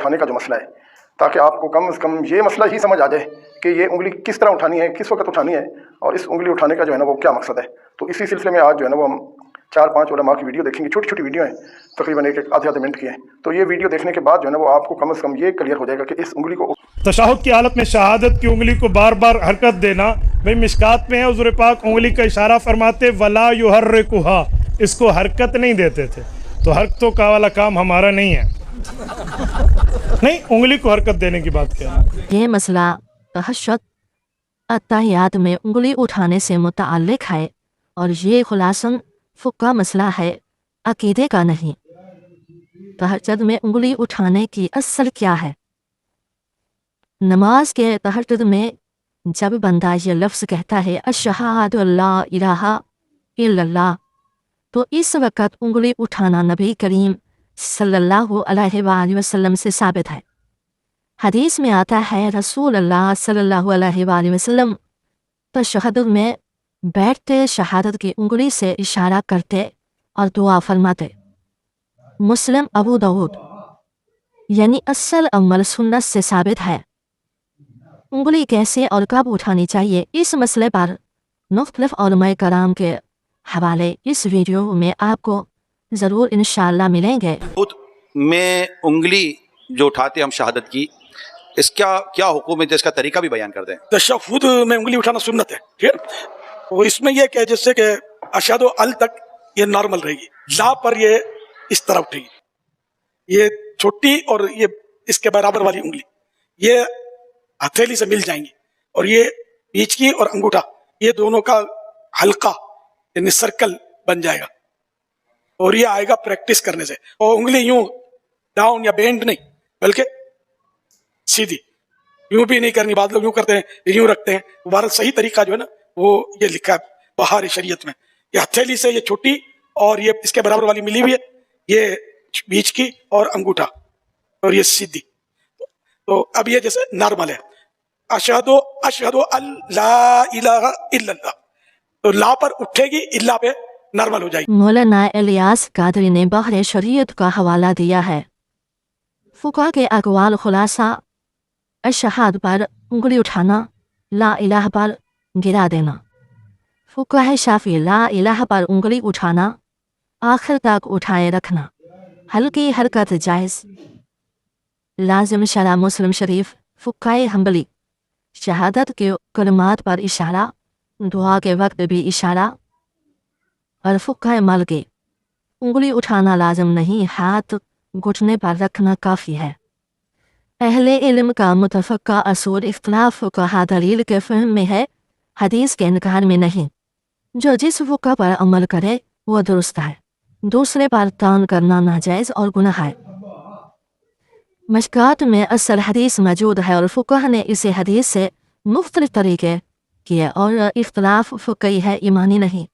उठाने का जो मसला है, ताकि आपको कम से कम ये मसला ही समझ आ जाए कि ये उंगली किस तरह उठानी है, किस वक्त उठानी है, और इस उंगली उठाने का जो है ना वो क्या मकसद है। तो इसी सिलसिले में आज जो है ना वो हम 4-5 उलमा की वीडियो देखेंगे। छोटी छोटी वीडियो हैं, तकरीबन एक आधे मिनट की हैं। तो ये वीडियो देखने के बाद जो है ना वो आपको कम से कम ये क्लियर हो जाएगा कि इस उंगली को तशहुद की हालत में शहादत की उंगली को बार बार हरकत देना। भाई मिशकात में है, हुज़ूर पाक उंगली का इशारा फरमाते वला युहर्रिकुहा, इसको हरकत नहीं देते थे। तो हरकतों का वाला काम हमारा नहीं है। नहीं, उंगली को हरकत देने की बात क्या है। ये मसला तहश्शुद अत्तहियात में उंगली उठाने से मुताल्लिक है, और ये खुलासन फ़ुक़हा मसला है, अकीदे का नहीं। तहज्जुद में उंगली उठाने की असल क्या है? नमाज के तहज्जुद में जब बंदा ये लफ्ज़ कहता है अशहादु अल्ला इलाहा इल्लल्लाह, तो इस वक़्त उंगली उठाना नबी करीम सल्लल्लाहु अलैहि वसल्लम से साबित है। हदीस में आता है रसूल अल्लाह सल्लल्लाहु अलैहि वसल्लम तशहद में बैठते शहादत की उंगली से इशारा करते और दुआ फरमाते। मुस्लिम अबू दाऊद। यानी असल अमल सुन्नत से साबित है। उंगली कैसे और कब उठानी चाहिए, इस मसले पर मुख्तलिफ उलमाए कराम के हवाले इस वीडियो में आपको ज़रूर इंशाअल्लाह मिलेंगे। में उंगली जो उठाते हम शहादत की, इसका क्या हुक्म है, इसका तरीका भी बयान कर दें। तशहुद में उंगली उठाना सुन्नत है, ठीक है। वो इसमें यह कि जैसे कि अशहदु अल तक ये नॉर्मल रहेगी, ला पर ये इस तरह उठेगी, ये छोटी और ये इसके बराबर वाली उंगली ये हथेली से मिल जाएंगी, और ये बीच की और अंगूठा ये दोनों का हल्का यानी सर्कल बन जाएगा, और ये आएगा प्रैक्टिस करने से। और उंगली यूं डाउन या बेंड नहीं, बल्कि सीधी, यूं भी नहीं करनी। बाद लोग यूं करते हैं, यूं रखते हैं। भारत सही तरीका जो है ना वो ये लिखा है बाहर शरीयत में, ये हथेली से ये छोटी और ये इसके बराबर वाली मिली हुई है, ये बीच की और अंगूठा, और ये सीधी। तो अब ये जैसे नॉर्मल है अशहदु अल्ला इलाहा इल्लल्लाह, तो ला पर उठेगी, इल्ला पे नॉर्मल हो जाएगी। मौलाना इलियास कादरी ने बहर शरीयत का हवाला दिया है। फ़ुक़हा के अक़वाल खुलासा अशहाद पर उंगली उठाना, ला इलाहा पर गिरा देना। फ़ुक़हा शाफ़ी ला इलाहा पर उंगली उठाना, आखिर तक उठाए रखना, हल्की हरकत जायज़। लाजिम शरा मुस्लिम शरीफ। फ़ुक़हा हम्बली शहादत के कलमात पर इशारा, दुआ के वक्त भी इशारा, और फ़ुक़हा मलके उंगली उठाना लाजिम नहीं, हाथ घुटने पर रखना काफ़ी है। अहले इल्म का मुतफ़क्का असूल इख्तिलाफ़ फ़ुक़हा दलील के फ़हम में है, हदीस के इनकार में नहीं। जो जिस फ़ुक़हा पर अमल करे वो दुरुस्त है, दूसरे पर तान करना नाजायज़ और गुनाह है। मशकात में असल हदीस मौजूद है, और फ़ुक़हा ने इसे हदीस से मुख्तलिफ तरीके किए, और इख्तिलाफ़ फ़िक़ही है, ईमानी नहीं।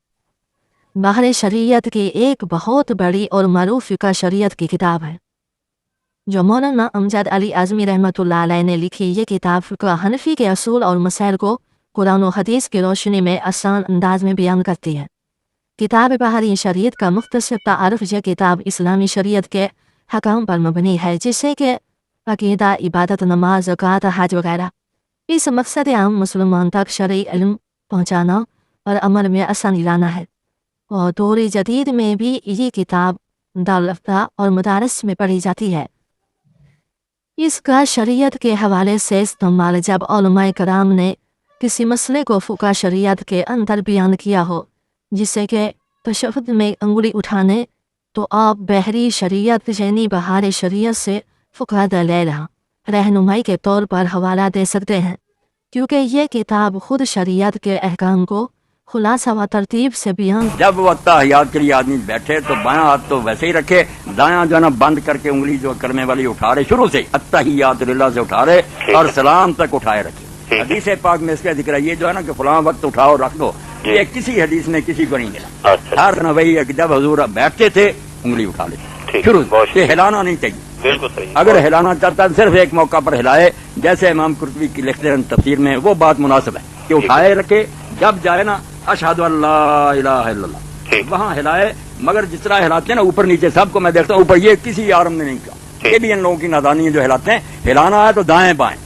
बाहर शरीयत की एक बहुत बड़ी और मरूफ़ फ़िक़ह शरीयत की किताब है, जो मौलाना अमजद अली आज़मी रहमतुल्लाह अलैह ने लिखी। ये किताब फ़िक़ह हनफ़ी के असूल और मसाइल को कुरान और हदीस की रोशनी में आसान अंदाज में बयान करती है। किताब बाहरी शरीयत का मुख्तसर तारुफ़। यह किताब इस्लामी शरीयत के हकाम पर मबनी है, जिससे कि अक़ीदा, इबादत, नमाज, ज़कात, हज वगैरह इस मकसद आम मुसलमान तक शरई इल्म पहुँचाना और अमल में आसानी लाना है। और दौर जदीद में भी ये किताब दारुल और मदारस में पढ़ी जाती है। इसका शरीयत के हवाले से इस्तेमाल जब उलमाए कराम ने किसी मसले को फ़ुक़हा शरीयत के अंदर बयान किया हो, जिससे कि तशहुद में अंगुली उठाने, तो आप बहरी शरीयत यानी बहार शरीयत से फ़ुक़हा दलील रहनुमाई के तौर पर हवाला दे सकते हैं, क्योंकि यह किताब खुद शरीयत के अहकाम को खुलासा व तरतीब से बयान। जब वो तहियात के लिए आदमी बैठे तो बायां हाथ तो वैसे ही रखे, दायां जो है ना बंद करके उंगली जो करने वाली उठा रहे, शुरू से अत्तहियात लिल्लाह से उठा रहे और सलाम तक उठाए रखे। हदीस पाक में इसका जिक्र ये जो है ना कि फलां वक्त उठाओ रख दो, ये किसी हदीस में किसी को नहीं मिला। हर वही है कि जब हुजूर बैठते थे उंगली उठा लेते शुरू से, हिलाना नहीं चाहिए। बिल्कुल सही। अगर हिलाना चाहता है सिर्फ एक मौका पर हिलाए, जैसे इमाम कुर्तुबी की लिखते हैं तफसीर में, वो बात मुनासिब है कि उठाए रखे, जब जाए ना अशहदु अल्ला इलाहा इल्लल्लाह वहाँ हिलाए। मगर जिस तरह हिलाते हैं ना ऊपर नीचे, सबको मैं देखता हूँ ऊपर, ये किसी आरम ने नहीं किया। ये भी इन लोगों की नादानी है जो हिलाते हैं। हिलाना है तो दाएं बाएं,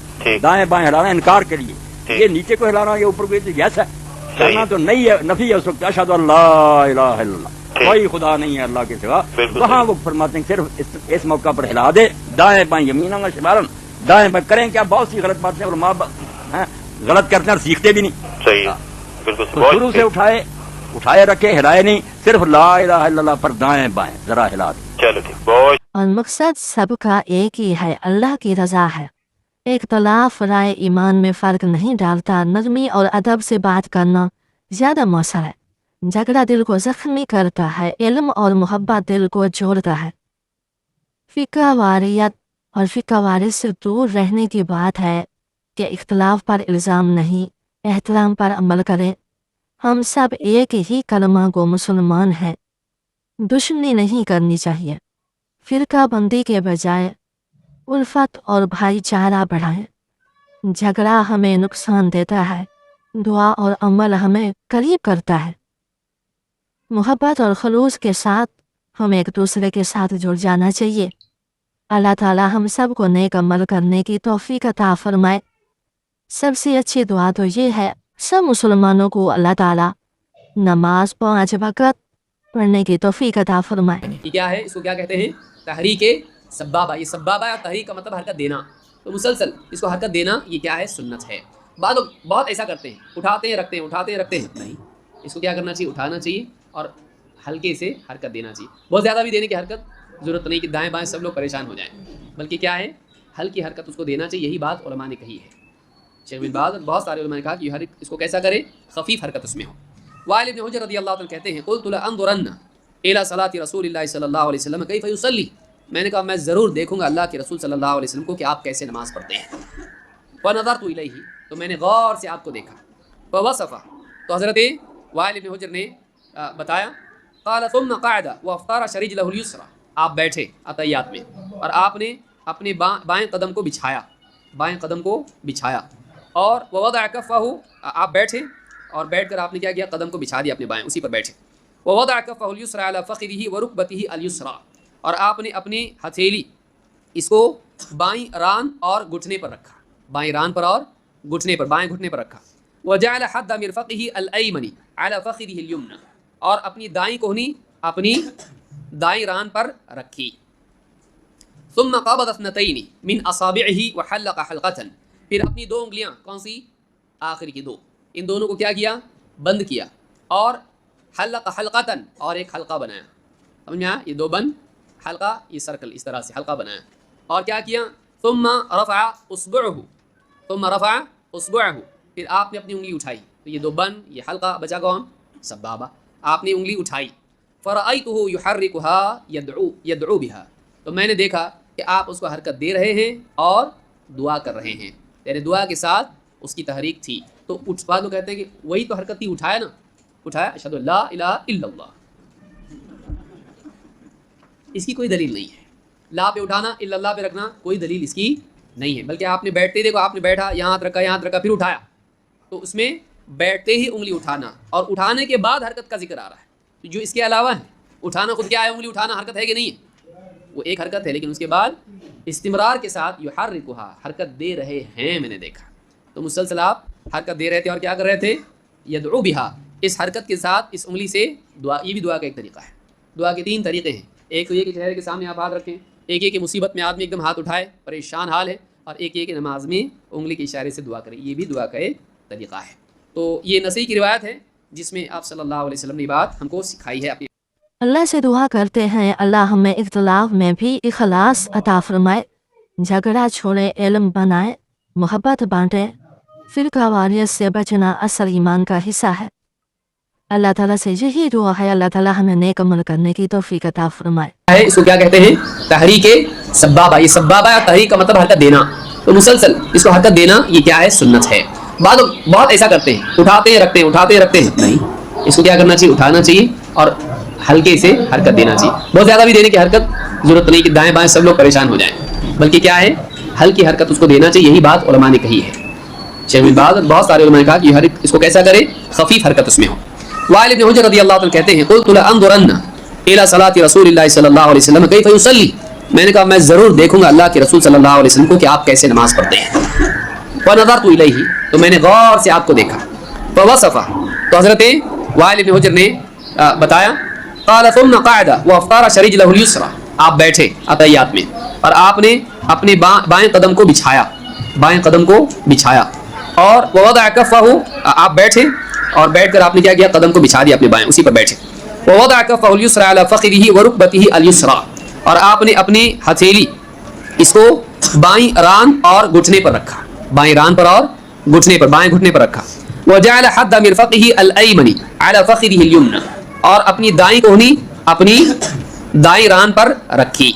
दाएं बाएं हिलाना इनकार के लिए, ये नीचे को हिलाना, ये ऊपर को, यस है करना तो नहीं है, नफी है उस वक्त, अशहदु अल्ला इलाहा इल्लल्लाह, कोई खुदा नहीं है अल्लाह के सिवा। वहाँ वो फरमाते हैं सिर्फ इस मौका पर हिला दे, दाएं बाएं यमीनन व शिमालन, दाएं बाएं करें क्या, बहुत सी गलत बातें और माँ गलत करते हैं और सीखते भी नहीं। सही बिल्कुल तो शुरू से उठाए रखे, हिलाए नहीं, सिर्फ ला इलाहा इल्लल्लाह पर दाएं बाएं जरा हिला दे। चलो ठीक, बहुत और मकसद सबका एक ही है, अल्लाह की रजा है। इख्तलाफ राय ईमान में फ़र्क नहीं डालता। नरमी और अदब से बात करना ज़्यादा मौसर है। झगड़ा दिल को ज़ख्मी करता है, इल्म और मोहब्बत दिल को जोड़ता है। फ़िक़्ह वारियत और फ़िक़्ह वारियत से दूर रहने की बात है कि इख्तलाफ पर इल्ज़ाम नहीं, एहतराम पर अमल करें। हम सब एक ही कलमा को मुसलमान हैं, दुश्मनी नहीं करनी चाहिए। फ़िरका बंदी के बजाय उल्फत और भाईचारा बढ़ाएं। झगड़ा हमें नुकसान देता है, दुआ और अमल हमें करीब करता है। मोहब्बत और खलूस के साथ हम एक दूसरे के साथ जुड़ जाना चाहिए। अल्लाह ताला हम सब को नेक अमल करने की तौफीक अता फरमाए। सबसे अच्छी दुआ तो ये है, सब मुसलमानों को अल्लाह ताला नमाज 5 वक़्त पढ़ने की तौफीक अता फरमाए। ये क्या है, इसको क्या कहते हैं, तहरीक सब्बाबा। ये सब्बाबा या तहरीक का मतलब हरकत देना, तो मुसलसल इसको हरकत देना, ये क्या है, सुन्नत है। बाद लोग बहुत ऐसा करते हैं, उठाते हैं रखते हैं, उठाते हैं रखते हैं, नहीं, इसको क्या करना चाहिए, उठाना चाहिए और हल्के से हरकत देना चाहिए। बहुत ज़्यादा भी देने की हरकत ज़रूरत नहीं कि दाएं बाएं सब लोग परेशान हो जाएं, बल्कि क्या है, हल्की हरकत उसको देना चाहिए। यही बात उलमा ने कही है। शेख बिन बाज़ और बहुत सारे उलमा ने कहा कि हर इसको कैसा करे, खफीफ हरकत उसमें हो। वाइल इब्न हुजर रज़ियल्लाहु अन्हु कहते हैं, क़ुल्तु लअंज़ुरन्ना इला सलाति रसूलिल्लाहि सल्लल्लाहु अलैहि वसल्लम कैफ़ युसल्ली, मैंने कहा मैं ज़रूर देखूंगा अल्लाह के रसूल सल्लल्लाहु अलैहि वसल्लम को कि आप कैसे नमाज़ पढ़ते हैं। फ़नज़रतु इलैहि, तो मैंने गौर से आपको देखा। फ़वसफ़ा, तो हज़रत वाइल इब्न हुजर ने बताया, क़ाल सुम्मा क़अदा व अफ़्तारा शरीजलहुल युस्रा, आप बैठे अतहियात में और आपने अपने बाएं कदम को बिछाया, बाएं कदम को बिछाया, और ववदअ कफ़्फ़हु, आप बैठे और बैठकर आपने क्या किया, कदम को बिछा दिया अपने बाएं, उसी पर बैठे। ववदअ कफ़्फ़हुल युस्रा अला फ़ख़िदिही व रुकबतिही अल युस्रा, और आपने अपनी हथेली इसको बाईं रान और घुटने पर रखा, बाईं रान पर और घुटने पर, बाएं घुटने पर रखा। वजअल हद्द मिरफ़क़िही अल अयमनी अला फ़ख़िदिही अल युमना, और अपनी दाईं कोहनी अपनी दाईं रान पर रखी। सुम्मा क़बज़ इस्नतैनि मिन असाबिइही व हल्लक़ हल्क़तन, फिर अपनी 2 उंगलियां, कौन सी, आखिर की 2, इन दोनों को क्या किया, बंद किया, और हल्लक़ हल्क़तन, और एक हल्का बनाया। समझ में आया, ये 2 बंद, हल्का, ये सर्कल, इस तरह से हल्का बनाया। और क्या किया, सुम्मा रफ़अ उसबुअहु, सुम्मा रफ़अ उसबुअहु, फिर आपने अपनी उंगली उठाई। तो ये 2 बंद, ये हल्का, बचा कौन, सब्बाबा, आपने उंगली उठाई। फ़रअयतुहु युहर्रिकुहा यदउ बिहा, तो मैंने देखा कि आप उसको हरकत दे रहे हैं और दुआ कर रहे हैं, यानी दुआ के साथ उसकी तहरीक थी। तो उठवा तो कहते हैं कि वही तो हरकत थी, उठाया ना, उठाया, अशहदु अल्ला इलाहा इल्लल्लाह। इसकी कोई दलील नहीं है, ला पे उठाना, इल्लल्लाह पे रखना, कोई दलील इसकी नहीं है। बल्कि आपने बैठते ही देखो, आपने बैठा, यहाँ हाथ रखा, यहाँ हाथ रखा, फिर उठाया, तो उसमें बैठते ही उंगली उठाना और उठाने के बाद हरकत का जिक्र आ रहा है। तो जो इसके अलावा है, उठाना खुद क्या है, उंगली उठाना हरकत है कि नहीं है, वो एक हरकत है, लेकिन उसके बाद इस्तिमरार के साथ युहर्रिकुहा, हरकत दे रहे हैं, मैंने देखा। तो मुसलसल आप हरकत दे रहे थे और क्या कर रहे थे, यदउ बिहा, इस हरकत के साथ इस उंगली से दुआ। ये भी दुआ का एक तरीका है। दुआ के 3 तरीके हैं, एक तो ये कि चेहरे के सामने आप हाथ रखें, एक ये कि मुसीबत में आदमी एकदम हाथ उठाए, परेशान हाल है, और एक ये कि नमाज में उंगली के इशारे से दुआ करें, ये भी दुआ का एक तरीका है। तो ये नसी की रिवायत है जिसमें आप सल्लल्लाहु अलैहि वसल्लम ने बात हमको सिखाई है। अपनी अल्लाह से दुआ करते हैं, अल्लाह हमें इख्तिलाफ में भी इखलास अता फरमाए, झगड़ा छोड़े, इल्म बनाए, मोहब्बत बांटे। फ़िरका वारियत से बचना असल ईमान का हिस्सा है। अल्लाह ताला से यही दुआ है, अल्लाह ताला हमें नेक अमल करने की तौफीक अता फरमाए। है, इसको क्या कहते हैं, तहरीक सब्बाबा। ये सब्बाबा या तहरीक का मतलब हरकत देना, तो मुसलसल इसको हरकत देना, ये क्या है, सुन्नत है। बाद लोग बहुत ऐसा करते हैं, उठाते हैं रखते हैं, उठाते हैं रखते हैं, नहीं, इसको क्या करना चाहिए, उठाना चाहिए और हल्के से हरकत देना चाहिए। बहुत ज़्यादा भी देने की हरकत ज़रूरत नहीं कि दाएं बाएं सब लोग परेशान हो जाएं, बल्कि क्या है, हल्की हरकत उसको देना चाहिए। यही बात उलमा ने कही है। शेख बिन बाज़ और बहुत सारे उलमा ने कहा कि हर इसको कैसा करे, खफीफ हरकत उसमें हो। वाइल इब्न हुजर रज़ियल्लाहु अन्हु कहते हैं, क़ुल्तु लअंज़ुरन्ना इला सलाति रसूलिल्लाहि सल्लल्लाहु अलैहि वसल्लम कैफ़ युसल्ली, میں نے کہا میں ضرور دیکھوں گا اللہ کے رسول صلی اللہ علیہ وسلم کو کہ آپ کیسے نماز پڑھتے ہیں. فنظرت الیہ، تو میں نے غور سے آپ کو دیکھا. فوصف، تو حضرت وائل بن حجر نے بتایا. قال ثم قعد وافطار شرجله اليسرى، آپ بیٹھے عطیات میں اور آپ نے اپنے بائیں قدم کو بچھایا، بائیں قدم کو بچھایا. اور ووضع كفه، آپ بیٹھے اور بیٹھ کر آپ نے کیا کیا، قدم کو بچھا دیا اپنے بائیں، اسی پر بیٹھے. ووضع كفه اليسرى على فخذه وركبته اليسرى، اور آپ نے اپنی ہتھیلی اس کو بائیں ران اور گھٹنے پر رکھا، بائیں ران پر اور گھٹنے پر، بائیں گھٹنے پر رکھا. وجعل حد مرفقه الايمن على فخذه اليمنى، اور اپنی دائیں کوہنی اپنی دائیں ران پر رکھی.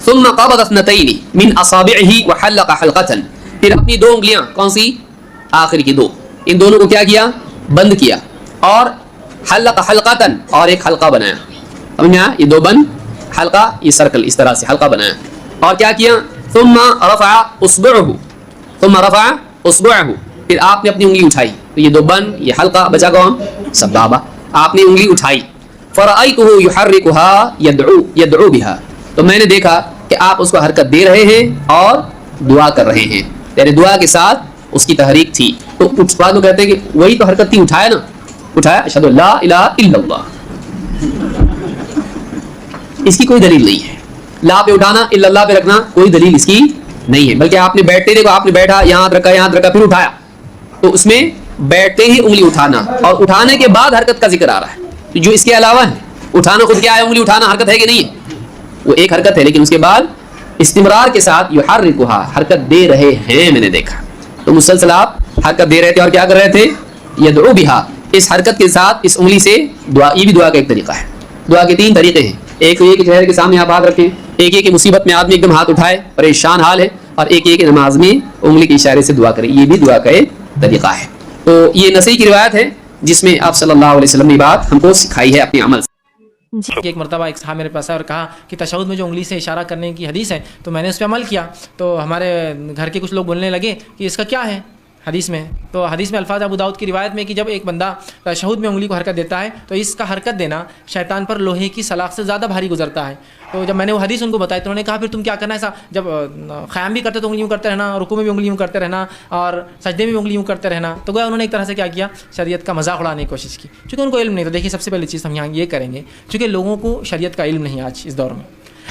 ثم قبض اثنتين من اصابعه وحلق حلقه، پھر اپنی دو انگلیاں، کون سی، آخری کی دو، ان دونوں کو کیا کیا، بند کیا. اور حلق حلقه، اور ایک حلقہ بنایا. سمجھا، یہ دو بند، حلقہ، یہ سرکل، اس طرح سے حلقہ بنایا. اور کیا کیا، ثم رفع اصبعه، ثم رفع اصبعه، پھر آپ نے اپنی انگلی اٹھائی. تو یہ دو بند، یہ حلقہ، بچا کون، سبابہ. آپ نے انگلی اٹھائی. فرأيته يحركها يدعو بها، تو میں نے دیکھا کہ آپ اس کو حرکت دے رہے ہیں اور دعا کر رہے ہیں، یعنی دعا کے ساتھ اس کی تحریک تھی. تو بعد وہ کہتے ہیں کہ وہی تو حرکت تھی، اٹھایا نا، اٹھایا، اشہد ان لا الہ الا اللہ. اس کی کوئی دلیل نہیں ہے، لا پہ اٹھانا، الا اللہ پہ رکھنا، کوئی دلیل اس کی نہیں ہے. بلکہ آپ نے بیٹھتے دیکھو، آپ نے بیٹھا، یہاں ہاتھ رکھا، یہاں ہاتھ رکھا، پھر اٹھایا. تو اس میں بیٹھتے ہی انگلی اٹھانا اور اٹھانے کے بعد حرکت کا ذکر آ رہا ہے. جو اس کے علاوہ ہے، اٹھانا خود کیا ہے، انگلی اٹھانا حرکت ہے کہ نہیں ہے، وہ ایک حرکت ہے، لیکن اس کے بعد استمرار کے ساتھ یحرکها، حرکت دے رہے ہیں. میں نے دیکھا تو مسلسل آپ حرکت دے رہے تھے اور کیا کر رہے تھے، یدعو بها، اس حرکت کے ساتھ اس انگلی سے دعا. یہ بھی دعا کا ایک طریقہ ہے. دعا کے تین طریقے ہیں. ایک یہ کہ چہرے کے سامنے آپ ہاتھ رکھیں، ایک یہ کہ مصیبت میں آدمی ایک دم ہاتھ اٹھائے، پریشان حال ہے، اور ایک یہ کہ نماز میں انگلی کے اشارے سے دعا کرے. یہ بھی دعا کا ایک طریقہ ہے. تو یہ نسائی کی روایت ہے جس میں آپ صلی اللہ علیہ وسلم نے بات ہم کو سکھائی ہے اپنے عمل سے. ایک مرتبہ ایک صاحب میرے پاس آیا اور کہا کہ تشہد میں جو انگلی سے اشارہ کرنے کی حدیث ہے، تو میں نے اس پہ عمل کیا. تو ہمارے گھر کے کچھ لوگ بولنے لگے کہ اس کا کیا ہے حدیث میں. تو حدیث میں الفاظ ابو داؤد کی روایت میں کہ جب ایک بندہ تشہد میں انگلی کو حرکت دیتا ہے تو اس کا حرکت دینا شیطان پر لوہے کی سلاخ سے زیادہ بھاری گزرتا ہے. تو جب میں نے وہ حدیث ان کو بتائی تو انہوں نے کہا پھر تم کیا کرنا ہے، ایسا جب قیام بھی کرتے تو انگلیوں کرتے رہنا، رکوع میں بھی انگلیوں کرتے رہنا، اور سجدے میں بھی انگلیوں کرتے رہنا. تو گویا انہوں نے ایک طرح سے کیا کیا، شریعت کا مذاق اڑانے کی کوشش کی، چونکہ ان کو علم نہیں. تو دیکھیے سب سے پہلی چیز ہم یہاں یہ کریں گے، چونکہ لوگوں کو شریعت کا علم نہیں آج اس دور میں.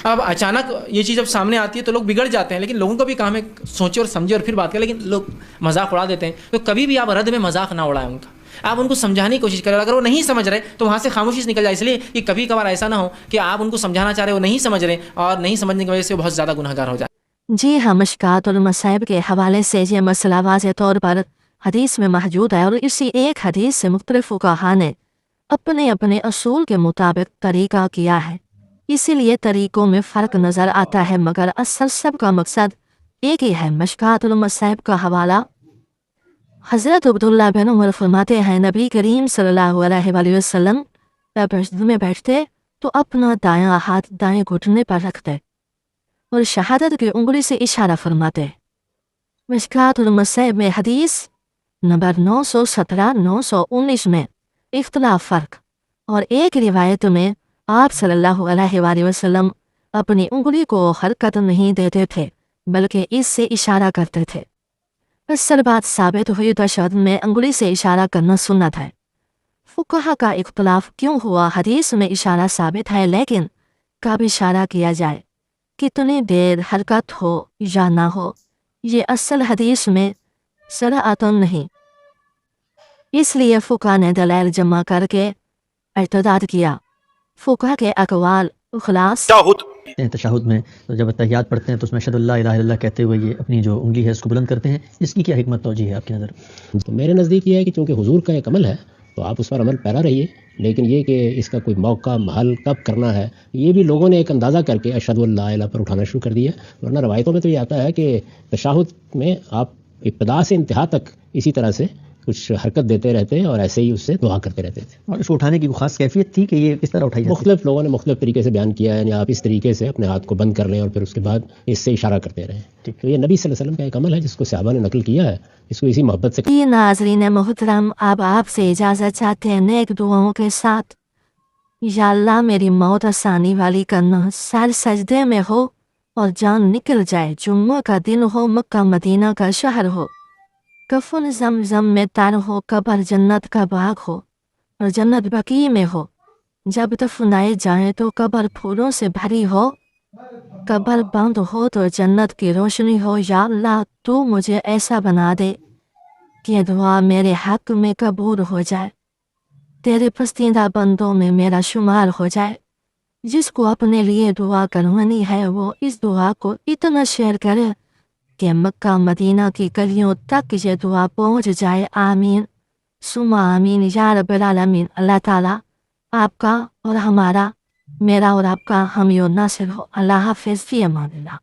اب اچانک یہ چیز جب سامنے آتی ہے تو لوگ بگڑ جاتے ہیں، لیکن لوگوں کو بھی کام ہے سوچے اور سمجھے اور پھر بات کریں، لیکن لوگ مذاق اڑا دیتے ہیں. تو کبھی بھی آپ رد میں مذاق نہ اڑائیں ان کا، آپ ان کو سمجھانے کی کوشش کریں. اگر وہ نہیں سمجھ رہے تو وہاں سے خاموشی سے نکل جائے، اس لیے کہ کبھی کبھار ایسا نہ ہو کہ آپ ان کو سمجھانا چاہ رہے، وہ نہیں سمجھ رہے، اور نہیں سمجھنے کی وجہ سے وہ بہت زیادہ گناہ گار ہو جائے. جی ہاں، مشکات اور مصائب کے حوالے سے یہ مسئلہ واضح طور پر حدیث میں موجود ہے، اور اسی ایک حدیث سے مختلف فقہاء نے اپنے اپنے اصول کے مطابق طریقہ کیا ہے. اسی لیے طریقوں میں فرق نظر آتا ہے، مگر اصل سب کا مقصد ایک ہی ہے. مشکات المصائب کا حوالہ حضرت عبداللہ بن عمر فرماتے ہیں، نبی کریم صلی اللہ علیہ وآلہ وسلم میں بیٹھتے تو اپنا دایاں ہاتھ دائیں گھٹنے پر رکھتے اور شہادت کی انگلی سے اشارہ فرماتے. مشکات المصائب میں حدیث نمبر 917 919 میں اختلاف فرق، اور ایک روایت میں آپ صلی اللہ علیہ وآلہ وسلم اپنی انگلی کو حرکت نہیں دیتے تھے بلکہ اس سے اشارہ کرتے تھے. اصل بات ثابت ہوئی تشہد میں انگلی سے اشارہ کرنا سنت ہے. فقہا کا اختلاف کیوں ہوا؟ حدیث میں اشارہ ثابت ہے، لیکن کب اشارہ کیا جائے، کتنی دیر حرکت ہو یا نہ ہو، یہ اصل حدیث میں صراحتاً نہیں. اس لیے فقہا نے دلائل جمع کر کے اعتداد کیا. فقہا کے اقوال خلاص تشہد میں تو جب تحیات پڑھتے ہیں تو اس میں اشہد اللہ الہ الا اللہ کہتے ہوئے یہ اپنی جو انگلی ہے اس کو بلند کرتے ہیں. اس کی کیا حکمت توجہ ہے آپ کی نظر؟ تو میرے نزدیک یہ ہے کہ چونکہ حضور کا ایک عمل ہے تو آپ اس پر عمل پیرا رہیے، لیکن یہ کہ اس کا کوئی موقع محل کب کرنا ہے یہ بھی لوگوں نے ایک اندازہ کر کے اشہد اللہ الہ پر اٹھانا شروع کر دیا. ورنہ روایتوں میں تو یہ آتا ہے کہ تشہد میں آپ ابتدا سے انتہا تک اسی طرح سے کچھ حرکت دیتے رہتے اور ایسے ہی اس سے دعا کرتے رہتے تھے. اور اس کو اٹھانے کی کوئی خاص کیفیت تھی کہ یہ کس طرح اٹھائی جاتی؟ مختلف لوگوں نے مختلف طریقے سے بیان کیا ہے، یعنی آپ اس طریقے سے اپنے ہاتھ کو بند کر لیں اور پھر اس کے بعد اس سے اشارہ کرتے رہیں. تو یہ نبی صلی اللہ علیہ وسلم کا ایک عمل ہے جس کو صحابہ نے نقل کیا ہے، اس کو اسی محبت سے. ناظرین محترم، اب آپ سے اجازت چاہتے ہیں نیک دعاؤں کے ساتھ. या अल्लाह मेरी मौत आसानी वाली करना, सर सजदे में हो और जान निकल जाए, जुम्मा का दिन हो, मक्का मदीना का शहर हो, कफन जमजम में तर हो, कब्र जन्नत का बाग हो और जन्नत बकी में हो, जब दफनाए जाए तो कब्र फूलों से भरी हो, कब्र बंद हो तो जन्नत की रोशनी हो। या अल्लाह तू मुझे ऐसा बना दे कि ये दुआ मेरे हक में कबूल हो जाए, तेरे पसंदीदा बंदों में मेरा शुमार हो जाए। जिसको अपने लिए दुआ करवानी है वो इस दुआ को इतना शेयर करे कि मक्का मदीना की गलियों तक ये दुआ पहुंच जाए। आमीन सुमा आमीन या रब्बल आलमीन। अल्लाह ताला आपका और हमारा, मेरा और आपका हामी और नासिर हो। अल्लाह हाफिज़, फी अमानिल्लाह।